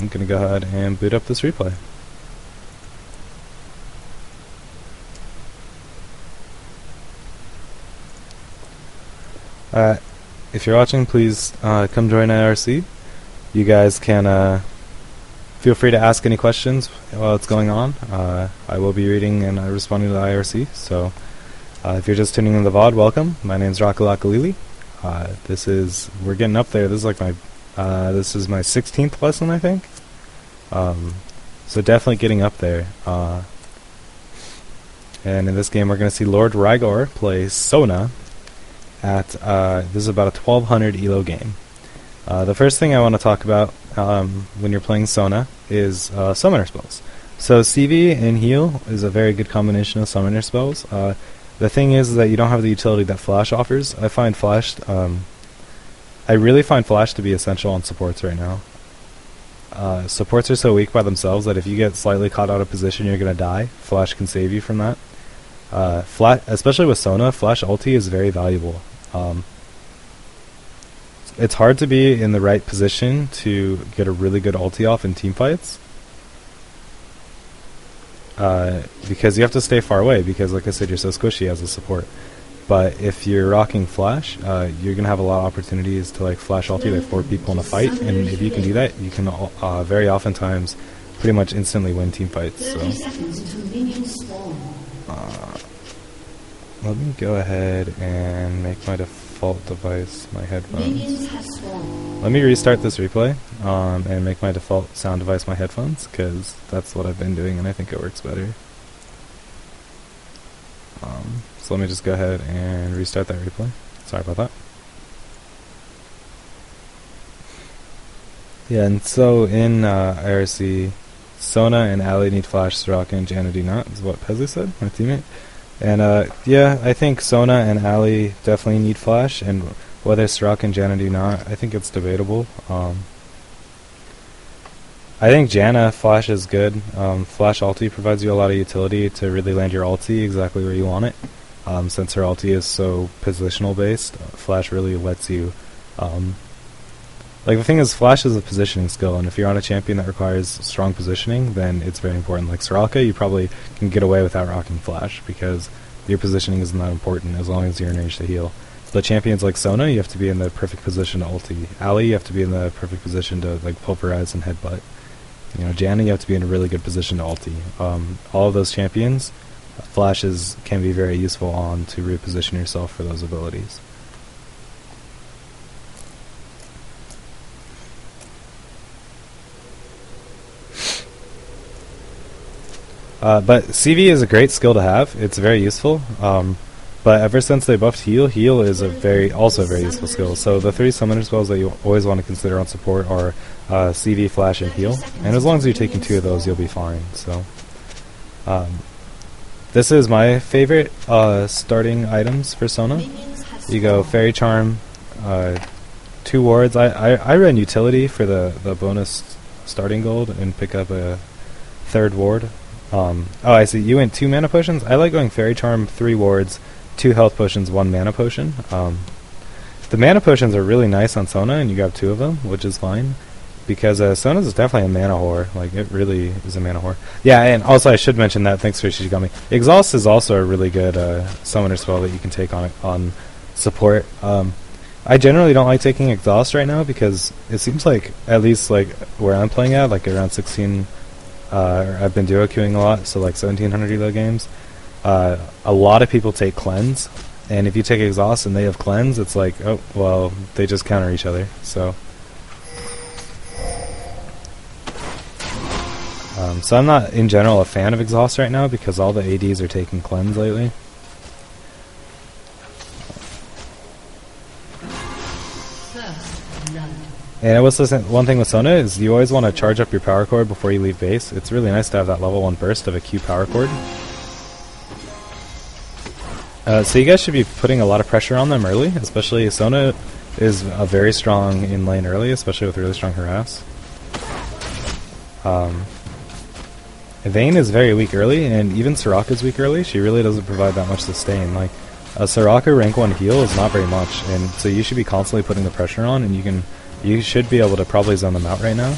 I'm going to go ahead and boot up this replay. If you're watching, please come join IRC. You guys can feel free to ask any questions while it's going on. I will be reading and responding to the IRC, so if you're just tuning in the VOD, welcome. My name's Rakalakalili. We're getting up there. This is like this is my 16th lesson, I think. So definitely getting up there. And in this game, we're going to see Lord Rygor play Sona at, this is about a 1200 elo game. The first thing I want to talk about when you're playing Sona is summoner spells. So CV and heal is a very good combination of summoner spells. The thing is that you don't have the utility that Flash offers. I really find Flash to be essential on supports right now. Supports are so weak by themselves that if you get slightly caught out of position, you're going to die. Flash can save you from that. Especially with Sona, Flash ulti is very valuable. It's hard to be in the right position to get a really good ulti off in team fights. Because you have to stay far away, because like I said, you're so squishy as a support. But if you're rocking Flash, you're going to have a lot of opportunities to like Flash ulti like 4 people in a fight, and if you can do that, you can very oftentimes pretty much instantly win team fights. So let me go ahead and make my default device my headphones. Let me restart this replay and make my default sound device my headphones, because that's what I've been doing and I think it works better. So let me just go ahead and restart that replay. Sorry about that. Yeah, and so in IRC, Sona and Ali need Flash, Soraka and Janna do not, is what Pezzy said, my teammate. And yeah, I think Sona and Ali definitely need Flash, and whether Soraka and Janna do not, I think it's debatable. I think Janna Flash is good. Flash ulti provides you a lot of utility to really land your ulti exactly where you want it. Since her ulti is so positional based, Flash really lets you like the thing is, Flash is a positioning skill, and if you're on a champion that requires strong positioning, then it's very important. Like Soraka, you probably can get away without rocking Flash, because your positioning isn't that important as long as you're in range to heal. But champions like Sona, you have to be in the perfect position to ulti. Ali, you have to be in the perfect position to like pulverize and headbutt. You know, Janna, you have to be in a really good position to ulti. All of those champions, Flashes can be very useful on to reposition yourself for those abilities. But CV is a great skill to have. It's very useful. But ever since they buffed heal, heal is also a very useful skill. So the 3 summoner spells that you always want to consider on support are CV, Flash, and heal. And as long as you're taking 2 of those, you'll be fine. So this is my favorite starting items for Sona. You go Fairy Charm, 2 wards. I ran utility for the bonus starting gold and pick up a 3rd ward. Oh, I see. You went 2 mana potions? I like going Fairy Charm, 3 wards, 2 health potions, 1 mana potion. The mana potions are really nice on Sona, and you got 2 of them, which is fine. Because Sona is definitely a mana whore. Like, it really is a mana whore. Yeah, and also I should mention that, thanks for Shigami. Exhaust is also a really good summoner spell that you can take on support. I generally don't like taking Exhaust right now, because it seems like, at least like where I'm playing at, like around 16... I've been duo queuing a lot, so like 1700 elo games. A lot of people take Cleanse, and if you take Exhaust and they have Cleanse, it's like, oh, well, they just counter each other. So, so I'm not in general a fan of Exhaust right now, because all the ADs are taking Cleanse lately. And one thing with Sona is you always want to charge up your power cord before you leave base. It's really nice to have that level 1 burst of a Q power cord. So you guys should be putting a lot of pressure on them early, especially Sona is very strong in lane early, especially with really strong harass. Vayne is very weak early, and even Soraka is weak early. She really doesn't provide that much sustain. Like, a Soraka rank 1 heal is not very much, and so you should be constantly putting the pressure on, and you should be able to probably zone them out right now.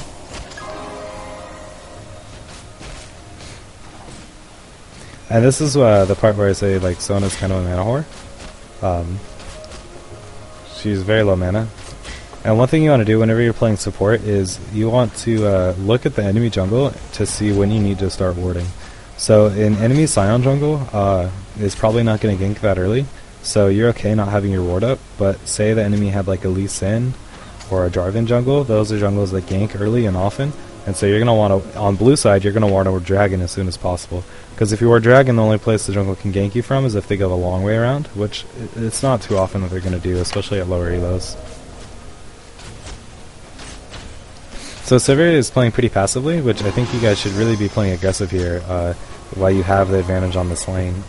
And this is the part where I say like Sona's kind of a mana whore. She's very low mana. And one thing you want to do whenever you're playing support is you want to look at the enemy jungle to see when you need to start warding. So in enemy Scion jungle, is probably not going to gank that early, so you're okay not having your ward up, but say the enemy had like a Lee Sin or a Jarvan jungle, those are jungles that gank early and often, and so you're going to want to, on blue side, you're going to want to ward Dragon as soon as possible. Because if you ward Dragon, the only place the jungle can gank you from is if they go the long way around, which it's not too often that they're going to do, especially at lower elos. So Sivir is playing pretty passively, which I think you guys should really be playing aggressive here while you have the advantage on this lane.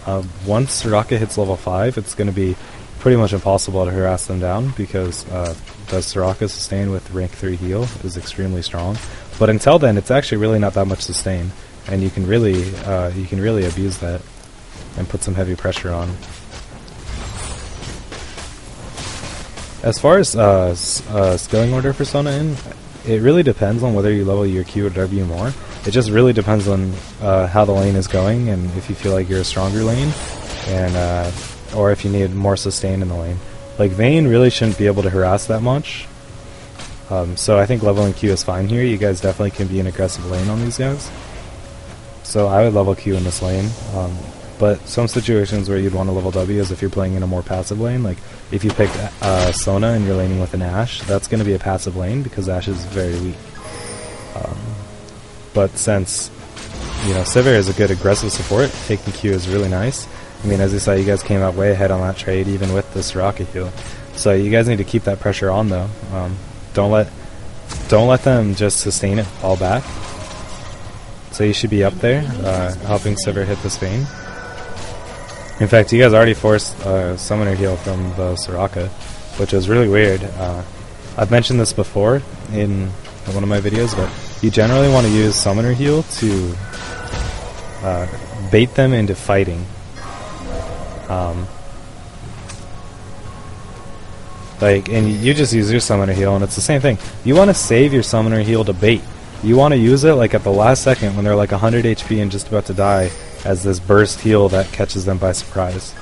Once Soraka hits level 5, it's going to be pretty much impossible to harass them down because the Soraka sustain with rank 3 heal is extremely strong. But until then, it's actually really not that much sustain, and you can really abuse that and put some heavy pressure on. As far as skilling order for Sona in, it really depends on whether you level your Q or W more. It just really depends on how the lane is going and if you feel like you're a stronger lane, and or if you need more sustain in the lane. Like Vayne really shouldn't be able to harass that much, so I think leveling Q is fine here. You guys definitely can be an aggressive lane on these guys. So I would level Q in this lane. But some situations where you'd want to level W is if you're playing in a more passive lane. Like if you pick Sona and you're laning with an Ashe, that's going to be a passive lane because Ashe is very weak. But since Sivir is a good aggressive support, taking Q is really nice. I mean, as you saw, you guys came out way ahead on that trade, even with the Soraka heal. So you guys need to keep that pressure on, though. Don't let them just sustain it, fall back. So you should be up there, helping Sivir hit this Vayne. In fact, you guys already forced Summoner Heal from the Soraka, which is really weird. I've mentioned this before in one of my videos, but you generally want to use Summoner Heal to bait them into fighting. And you just use your Summoner Heal, and it's the same thing. You want to save your Summoner Heal to bait. You want to use it like at the last second when they're like 100 HP and just about to die, as this burst heal that catches them by surprise.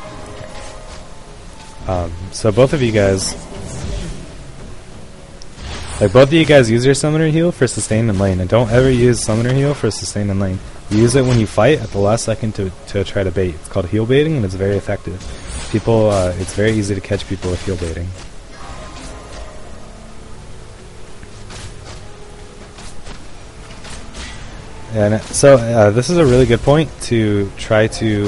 So both of you guys use your Summoner Heal for sustain in lane, and don't ever use Summoner Heal for sustain in lane. Use it when you fight at the last second to try to bait. It's called heal baiting, and it's very effective. It's very easy to catch people with heal baiting. And so this is a really good point to try to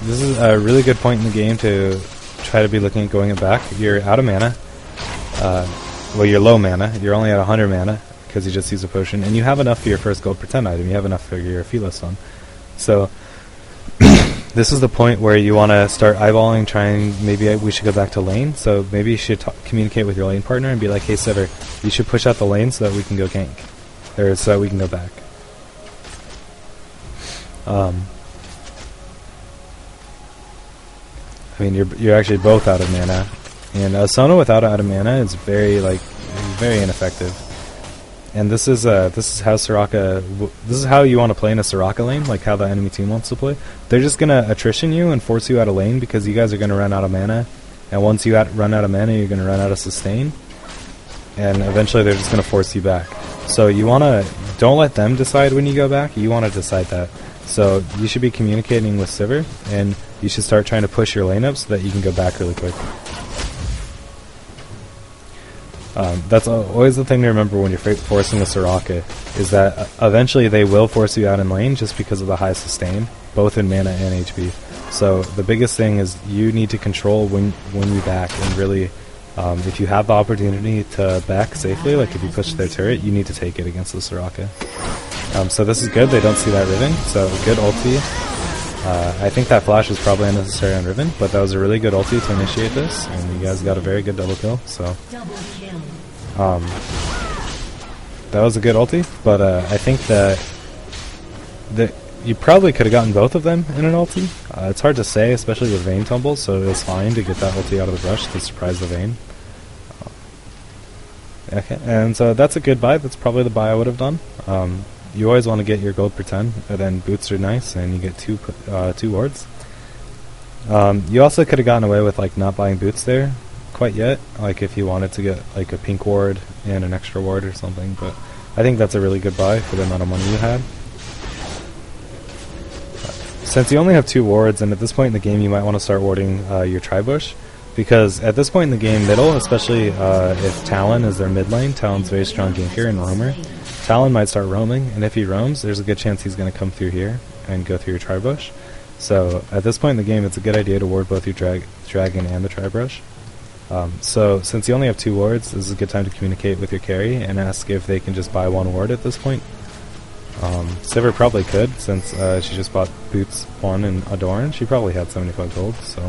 this is a really good point in the game to try to be looking at going it back. You're out of mana. Well, you're low mana. You're only at 100 mana because you just used a potion, and you have enough for your first gold pretend item. You have enough for your Felis one. So this is the point where you want to start eyeballing, trying, maybe we should go back to lane. So maybe you should communicate with your lane partner and be like, hey Sivir, you should push out the lane so that we can go gank, or so that we can go back. I mean, you're actually both out of mana, and Sona without out of mana is very ineffective. And this is how you want to play in a Soraka lane, like how the enemy team wants to play. They're just gonna attrition you and force you out of lane because you guys are gonna run out of mana, and once you run out of mana, you're gonna run out of sustain, and eventually they're just gonna force you back. So don't let them decide when you go back. You want to decide that. So you should be communicating with Sivir, and you should start trying to push your lane up so that you can go back really quick. That's always the thing to remember when you're forcing a Soraka, is that eventually they will force you out in lane just because of the high sustain, both in mana and HP. So the biggest thing is you need to control when you back, and really, if you have the opportunity to back safely, like if you push their turret, you need to take it against the Soraka. So this is good, they don't see that Riven, so good ulti. I think that flash is probably unnecessary on Riven, but that was a really good ulti to initiate this, and you guys got a very good double kill, so that was a good ulti, but I think that you probably could have gotten both of them in an ulti. It's hard to say, especially with Vayne tumbles, so it was fine to get that ulti out of the brush to surprise the Vayne. Okay, and so that's a good buy. That's probably the buy I would have done. you always want to get your gold per 10, and then boots are nice, and you get two wards. You also could have gotten away with like not buying boots there quite yet, like if you wanted to get like a pink ward and an extra ward or something, but I think that's a really good buy for the amount of money you had. Since you only have 2 wards, and at this point in the game you might want to start warding your Tribush, because at this point in the game, middle, especially if Talon is their mid lane, Talon's very strong ganker and roamer, Talon might start roaming, and if he roams, there's a good chance he's going to come through here and go through your Tribush. So at this point in the game, it's a good idea to ward both your dragon and the Tribush. So since you only have 2 wards, this is a good time to communicate with your carry and ask if they can just buy 1 ward at this point. Sivir probably could, since she just bought Boots 1 and Adorn. She probably had 75 gold, so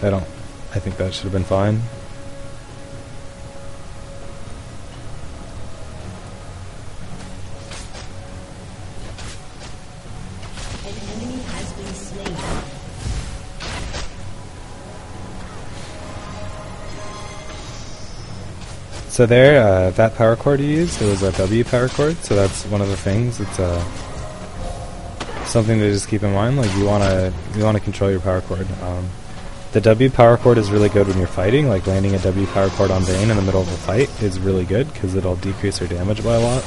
I think that should have been fine. So there, that power chord you used, it was a W power chord, so that's one of the things. It's something to just keep in mind. Like you wanna control your power chord. The W power chord is really good when you're fighting. Like landing a W power chord on Vayne in the middle of a fight is really good because it'll decrease her damage by a lot.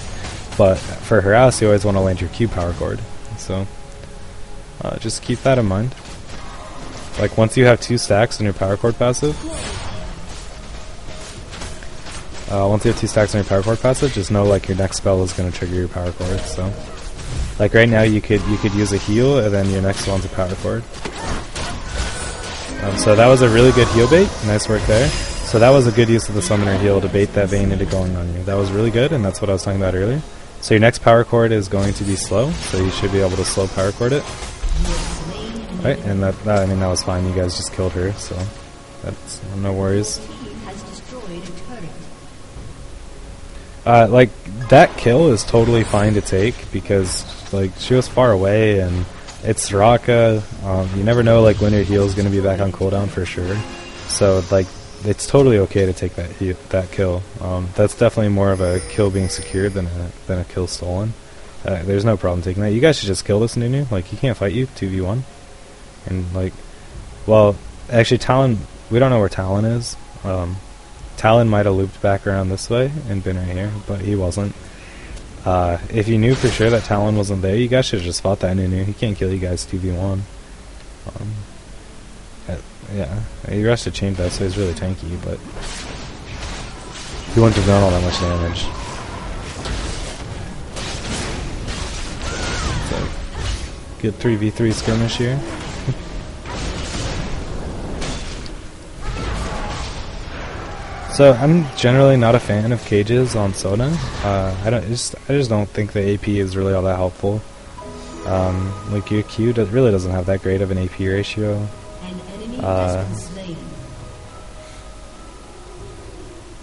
But for harass, you always want to land your Q power chord. So just keep that in mind. Like once you have 2 stacks in your power chord passive. Once you have 2 stacks on your power chord passive, just know like your next spell is going to trigger your power chord. So, like right now, you could use a heal, and then your next one's a power chord. So that was a really good heal bait. Nice work there. So that was a good use of the summoner heal to bait that Vayne into going on you. That was really good, and that's what I was talking about earlier. So your next power chord is going to be slow, so you should be able to slow power chord it. Right, and that was fine. You guys just killed her, so that's no worries. Like that kill is totally fine to take because like she was far away and it's Soraka. You never know like when your heal is going to be back on cooldown for sure. So like it's totally okay to take that kill. That's definitely more of a kill being secured than a kill stolen. There's no problem taking that. You guys should just kill this Nunu. Like he can't fight you 2v1. And like, well, actually Talon. We don't know where Talon is. Talon might have looped back around this way and been right here, but he wasn't. If you knew for sure that Talon wasn't there, you guys should have just fought that Nunu. He can't kill you guys 2v1. Yeah, he rushed to chain that, so he's really tanky, but he wouldn't have done all that much damage. So, good 3v3 skirmish here. So I'm generally not a fan of cages on Sona. I just don't think the AP is really all that helpful. Like your Q really doesn't have that great of an AP ratio.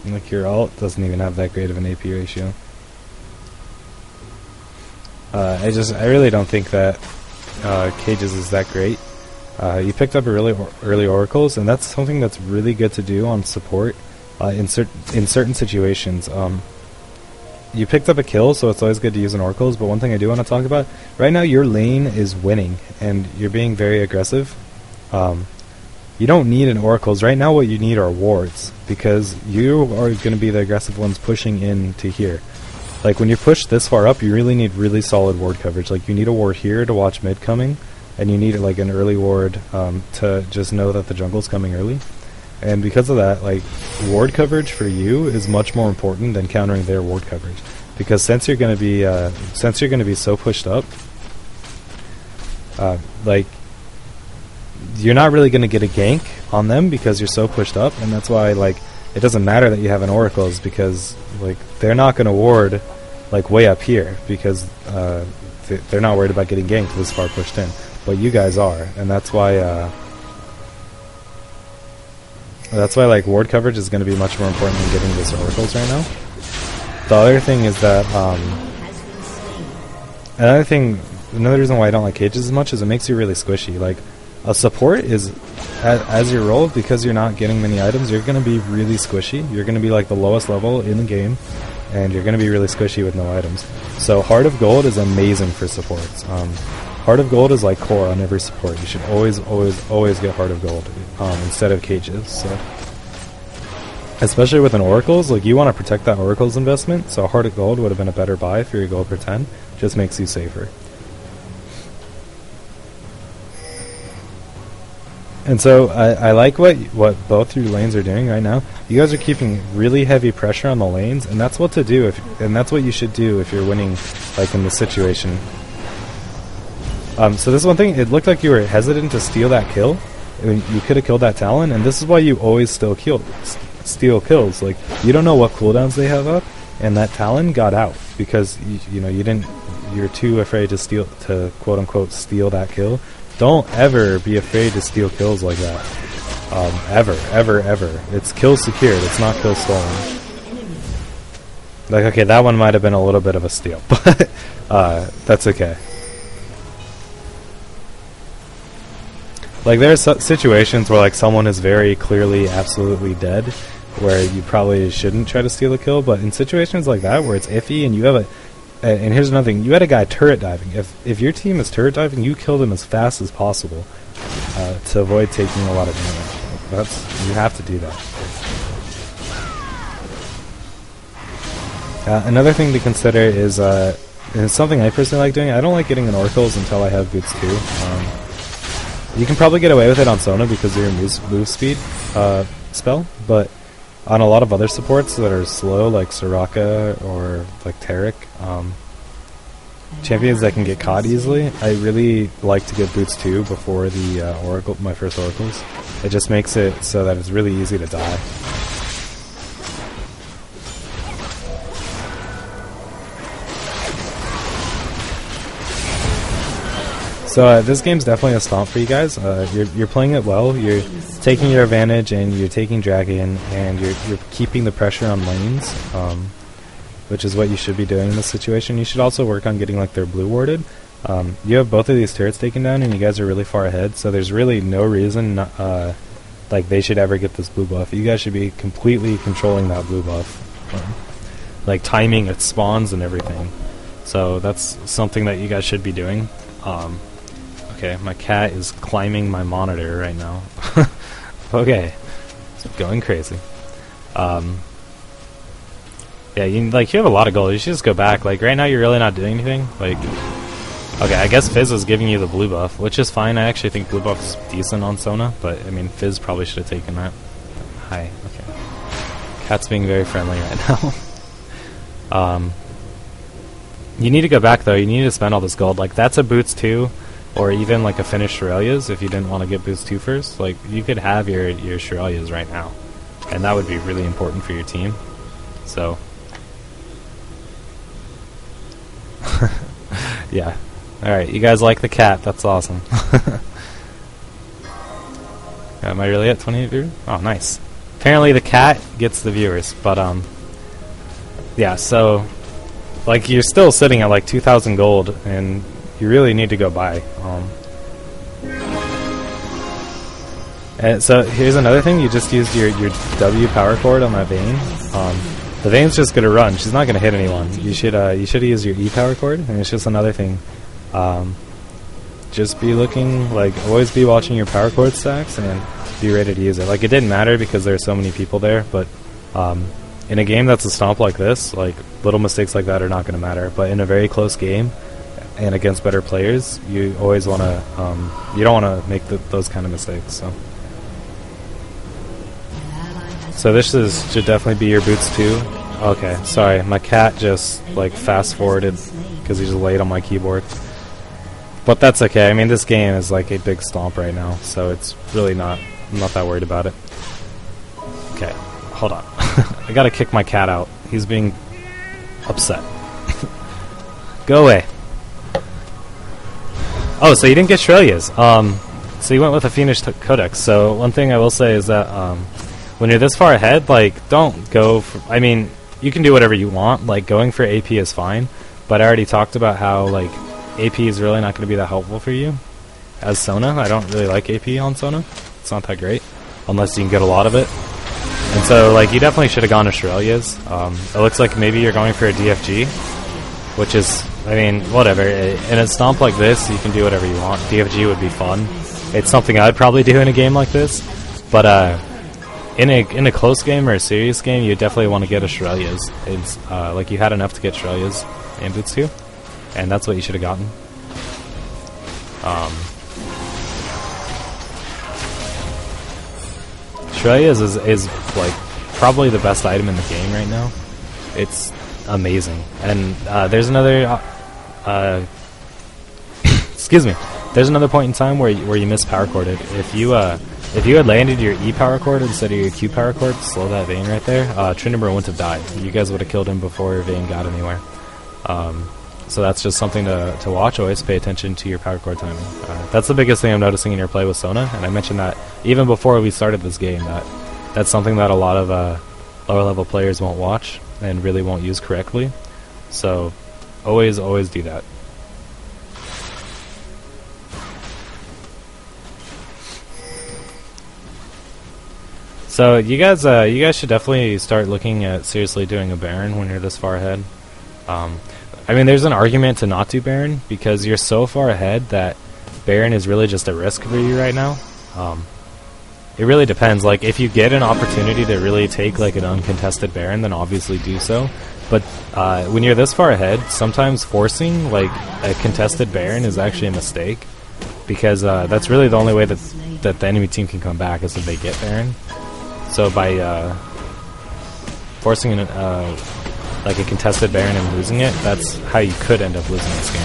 Like your ult doesn't even have that great of an AP ratio. I really don't think that cages is that great. You picked up a really early oracles, and that's something that's really good to do on support. In certain situations, you picked up a kill, so it's always good to use an oracles. But one thing I do want to talk about right now, your lane is winning, and you're being very aggressive. You don't need an oracles right now. What you need are wards because you are going to be the aggressive ones pushing into here. Like when you push this far up, you really need really solid ward coverage. Like you need a ward here to watch mid coming, and you need like an early ward to just know that the jungle's coming early. And because of that, like, ward coverage for you is much more important than countering their ward coverage. Because since you're going to be so pushed up, like, you're not really going to get a gank on them because you're so pushed up, and that's why, like, it doesn't matter that you have an oracles because, like, they're not going to ward, like, way up here because they're not worried about getting ganked this far pushed in. But you guys are, and that's why, like, ward coverage is going to be much more important than getting this oracles right now. The other thing is that, another reason why I don't like cages as much is it makes you really squishy. Like, a support is, as you roll, because you're not getting many items, you're going to be really squishy. You're going to be, like, the lowest level in the game, and you're going to be really squishy with no items. So Heart of Gold is amazing for supports. Heart of Gold is like core on every support. You should always get Heart of Gold instead of cages. So, especially with an Oracle's, like you want to protect that Oracle's investment, so Heart of Gold would have been a better buy for your gold per 10. Just makes you safer. And so I like what both your lanes are doing right now. You guys are keeping really heavy pressure on the lanes, and that's what to do, and that's what you should do if you're winning, like in this situation. So this one thing, it looked like you were hesitant to steal that kill. I mean, you could have killed that Talon, and this is why you always steal kills. Like, you don't know what cooldowns they have up, and that Talon got out because you're too afraid to quote unquote steal that kill. Don't ever be afraid to steal kills like that. Ever. It's kill secured, it's not kill stolen. Like, okay, that one might have been a little bit of a steal, but that's okay. Like, there's situations where, like, someone is very clearly absolutely dead, where you probably shouldn't try to steal a kill, but in situations like that, where it's iffy, and you have and here's another thing, you had a guy turret diving. If your team is turret diving, you kill them as fast as possible to avoid taking a lot of damage. You have to do that. Another thing to consider is something I personally like doing. I don't like getting an Oracles until I have Boots 2. You can probably get away with it on Sona because of your move speed spell, but on a lot of other supports that are slow, like Soraka or like Taric, champions that can get caught easily, I really like to get Boots 2 before the my first Oracles. It just makes it so that it's really easy to die. So this game's definitely a stomp for you guys. You're playing it well. You're taking your advantage, and you're taking Dragon, and you're keeping the pressure on lanes, which is what you should be doing in this situation. You should also work on getting like their blue warded. You have both of these turrets taken down, and you guys are really far ahead. So there's really no reason like they should ever get this blue buff. You guys should be completely controlling that blue buff, like timing its spawns and everything. So that's something that you guys should be doing. Okay, my cat is climbing my monitor right now. Okay, it's going crazy. Yeah, you have a lot of gold. You should just go back. Like right now, you're really not doing anything. Like, okay, I guess Fizz is giving you the blue buff, which is fine. I actually think blue buff is decent on Sona, but I mean, Fizz probably should have taken that. Hi. Okay. Cat's being very friendly right now. You need to go back though. You need to spend all this gold. Like that's a Boots 2. Or even like a finished Shirelias if you didn't want to get Boost 2 first. Like, you could have your Shirelias right now. And that would be really important for your team. So. Yeah. Alright, you guys like the cat. That's awesome. Am I really at 28 viewers? Oh, nice. Apparently the cat gets the viewers. But, yeah, so. Like, you're still sitting at like 2,000 gold. And you really need to go buy. And so here's another thing. You just used your W power cord on that Vayne. The Vayne's just gonna run. She's not gonna hit anyone. You should use your E power cord. And it's just another thing. Just be looking, like, always be watching your power cord stacks and be ready to use it. Like, it didn't matter because there's so many people there, but in a game that's a stomp like this, like, little mistakes like that are not gonna matter. But in a very close game and against better players, you always want to, you don't want to make those kind of mistakes. So this should definitely be your Boots 2. Okay, sorry, my cat just like fast forwarded because he just laid on my keyboard. But that's okay. I mean, this game is like a big stomp right now, so it's really not. I'm not that worried about it. Okay, hold on. I gotta kick my cat out. He's being upset. Go away. Oh, so you didn't get Shrelias. So you went with a Fiendish Codex. So one thing I will say is that when you're this far ahead, like, don't go for... I mean, you can do whatever you want. Like, going for AP is fine. But I already talked about how, like, AP is really not going to be that helpful for you. As Sona, I don't really like AP on Sona. It's not that great. Unless you can get a lot of it. And so, like, you definitely should have gone to Shirelia's. It looks like maybe you're going for a DFG, which is, I mean, whatever. In a stomp like this, you can do whatever you want. DFG would be fun. It's something I'd probably do in a game like this. But in a close game or a serious game, you definitely want to get a Shirelia's. It's like you had enough to get Shirelia's and Butsu, and that's what you should have gotten. Shirelia's is like probably the best item in the game right now. It's amazing. And there's another excuse me. There's another point in time where you miss power chorded. If you had landed your E power chord instead of your Q power chord to slow that Vayne right there, Trinimber wouldn't have died. You guys would have killed him before Vayne got anywhere. So that's just something to watch. Always pay attention to your power chord timing. That's the biggest thing I'm noticing in your play with Sona, and I mentioned that even before we started this game, that's something that a lot of lower level players won't watch and really won't use correctly. So always do that. So you guys should definitely start looking at seriously doing a Baron when you're this far ahead. I mean, there's an argument to not do Baron because you're so far ahead that Baron is really just a risk for you right now. It really depends. Like, if you get an opportunity to really take like an uncontested Baron, then obviously do so. But when you're this far ahead, sometimes forcing like a contested Baron is actually a mistake because that's really the only way that the enemy team can come back is if they get Baron. So by forcing like a contested Baron and losing it, that's how you could end up losing this game.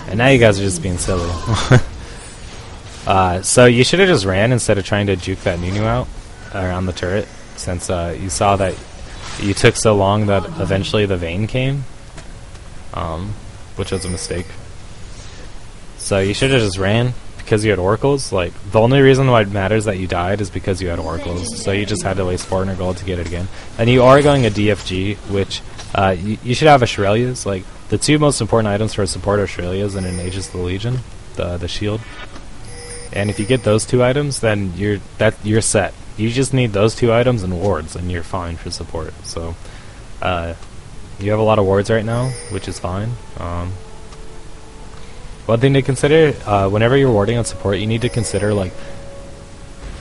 And now you guys are just being silly. So you should have just ran instead of trying to juke that Nunu out around the turret, since you saw that you took so long that eventually the Vayne came, which was a mistake. So you should have just ran. Because you had oracles, like, the only reason why it matters that you died is because you had oracles, so you just had to waste 400 gold to get it again. And you are going a DFG, which you should have a Shirelia's. Like, the two most important items for a support are Shirelia's and an Aegis of the Legion, the shield. And if you get those two items, then you're set. You just need those two items and wards, and you're fine for support. So you have a lot of wards right now, which is fine. One thing to consider, whenever you're warding on support, you need to consider like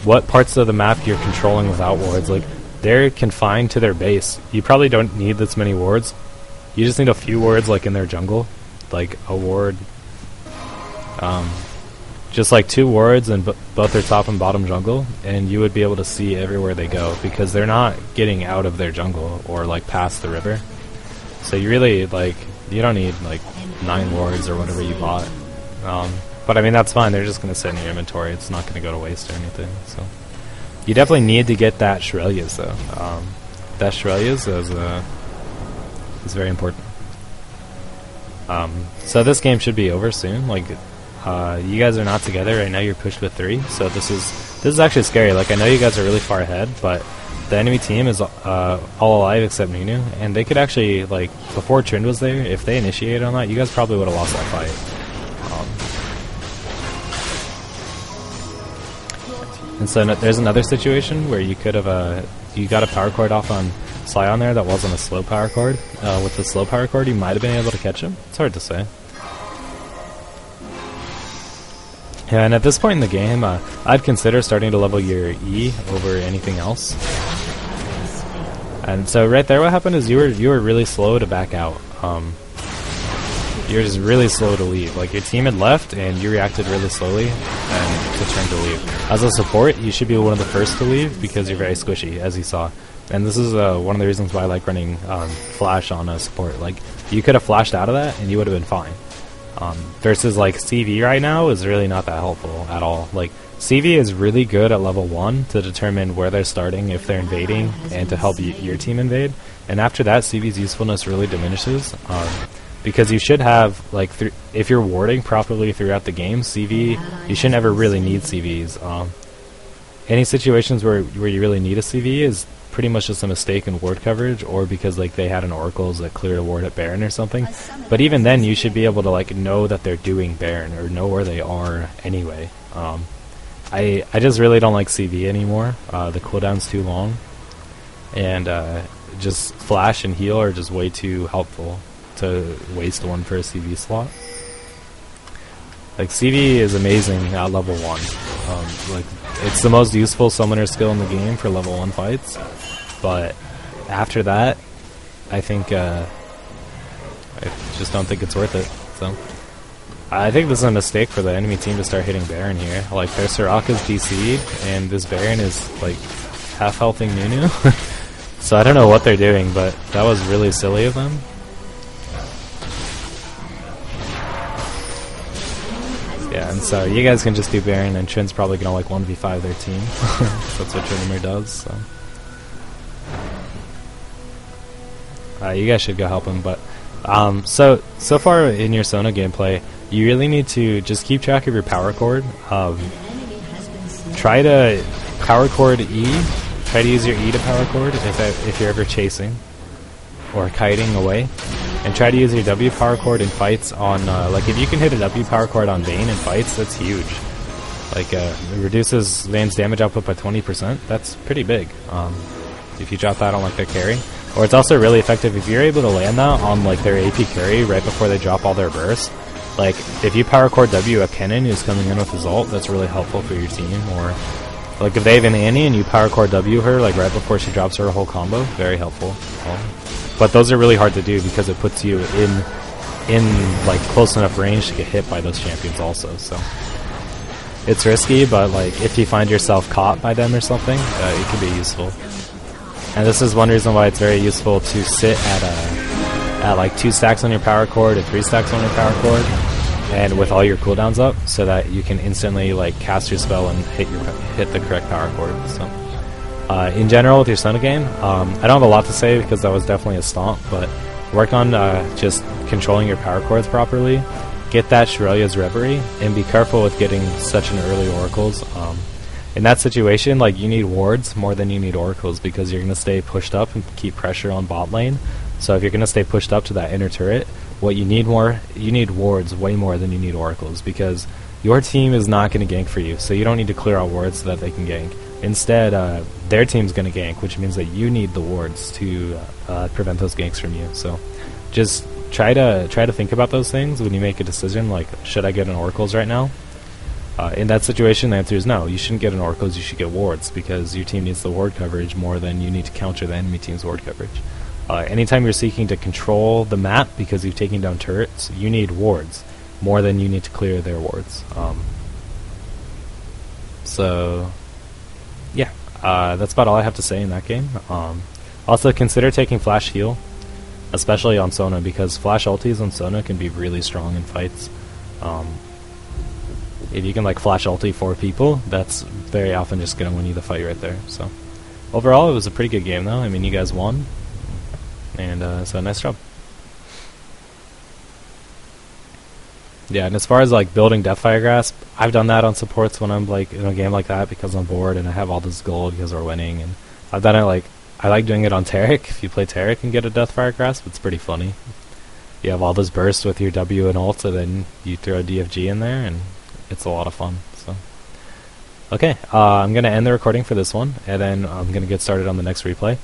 what parts of the map you're controlling without wards. Like, they're confined to their base. You probably don't need this many wards. You just need a few wards like in their jungle, like a ward, just like 2 wards in both their top and bottom jungle, and you would be able to see everywhere they go because they're not getting out of their jungle or like past the river. So you really you don't need like 9 wards or whatever you bought. But I mean, that's fine. They're just going to sit in your inventory. It's not going to go to waste or anything. So you definitely need to get that Shirelia's though. That Shirelia's is very important. So this game should be over soon. Like, you guys are not together right now. You're pushed with 3. So this is actually scary. Like, I know you guys are really far ahead, but the enemy team is all alive except Nunu, and they could actually, like, before Trin was there, if they initiated on that, you guys probably would have lost that fight. And so there's another situation where you could have you got a power chord off on Scion there that wasn't a slow power chord. With the slow power chord, you might have been able to catch him. It's hard to say. Yeah, and at this point in the game, I'd consider starting to level your E over anything else. And so right there, what happened is you were really slow to back out. You were just really slow to leave. Like, your team had left, and you reacted really slowly and to turn to leave. As a support, you should be one of the first to leave because you're very squishy, as you saw. And this is one of the reasons why I like running Flash on a support. Like, you could have flashed out of that, and you would have been fine. Versus, like, CV right now is really not that helpful at all. Like, CV is really good at level 1 to determine where they're starting, if they're invading, and to help your team invade. And after that, CV's usefulness really diminishes. Because you should have, like, if you're warding properly throughout the game, CV, you shouldn't ever really need CVs. Any situations where you really need a CV is pretty much just a mistake in ward coverage, or because, like, they had an Oracles that cleared a ward at Baron or something. But even then, you should be able to, like, know that they're doing Baron, or know where they are anyway. I just really don't like CV anymore. The cooldown's too long, and just flash and heal are just way too helpful to waste one for a CV slot. Like CV is amazing at level 1. Like it's the most useful summoner skill in the game for level 1 fights, but after that, I think I just don't think it's worth it. So I think this is a mistake for the enemy team to start hitting Baron here. Like their Soraka's DC'd, and this Baron is like half-healthing Nunu. So I don't know what they're doing, but that was really silly of them. Yeah, and so you guys can just do Baron, and Trin's probably gonna like 1v5 their team. That's what Trinimer does. So you guys should go help him. But so far in your Sona gameplay, you really need to just keep track of your power chord. Try to power chord E. Try to use your E to power chord if you're ever chasing or kiting away. And try to use your W power chord in fights on, like if you can hit a W power chord on Vayne in fights, that's huge. Like, it reduces Vayne's damage output by 20%, that's pretty big, if you drop that on like their carry. Or it's also really effective if you're able to land that on like their AP carry right before they drop all their bursts. Like, if you power chord W a Kennen who's coming in with his ult, that's really helpful for your team. Or, like if they have an Annie and you power chord W her like right before she drops her whole combo, very helpful. But those are really hard to do because it puts you in like close enough range to get hit by those champions also. So it's risky, but like if you find yourself caught by them or something, it can be useful. And this is one reason why it's very useful to sit at like 2 stacks on your power chord or 3 stacks on your power chord, and with all your cooldowns up, so that you can instantly like cast your spell and hit the correct power chord. So. In general, with your Sona game, I don't have a lot to say because that was definitely a stomp, but work on just controlling your power chords properly, get that Shirelia's Reverie, and be careful with getting such an early Oracles. In that situation, like you need wards more than you need Oracles because you're going to stay pushed up and keep pressure on bot lane. So if you're going to stay pushed up to that inner turret, what you need wards way more than you need Oracles because your team is not going to gank for you, so you don't need to clear out wards so that they can gank. Instead, their team's going to gank, which means that you need the wards to prevent those ganks from you. So just try to think about those things when you make a decision, like, should I get an Oracles right now? In that situation, the answer is no. You shouldn't get an Oracles, you should get wards, because your team needs the ward coverage more than you need to counter the enemy team's ward coverage. Anytime you're seeking to control the map because you've taken down turrets, you need wards more than you need to clear their wards. So... yeah, that's about all I have to say in that game. Also, consider taking Flash Heal, especially on Sona, because Flash ultis on Sona can be really strong in fights. If you can like Flash ulti 4 people, that's very often just going to win you the fight right there. So, overall, it was a pretty good game, though. I mean, you guys won, and so nice job. Yeah, and as far as like building Deathfire Grasp, I've done that on supports when I'm like in a game like that because I'm bored and I have all this gold because we're winning, and I've done it like, I like doing it on Taric. If you play Taric and get a Deathfire Grasp, it's pretty funny. You have all this burst with your W and ult, and then you throw a DFG in there, and it's a lot of fun. So, okay, I'm going to end the recording for this one, and then I'm going to get started on the next replay.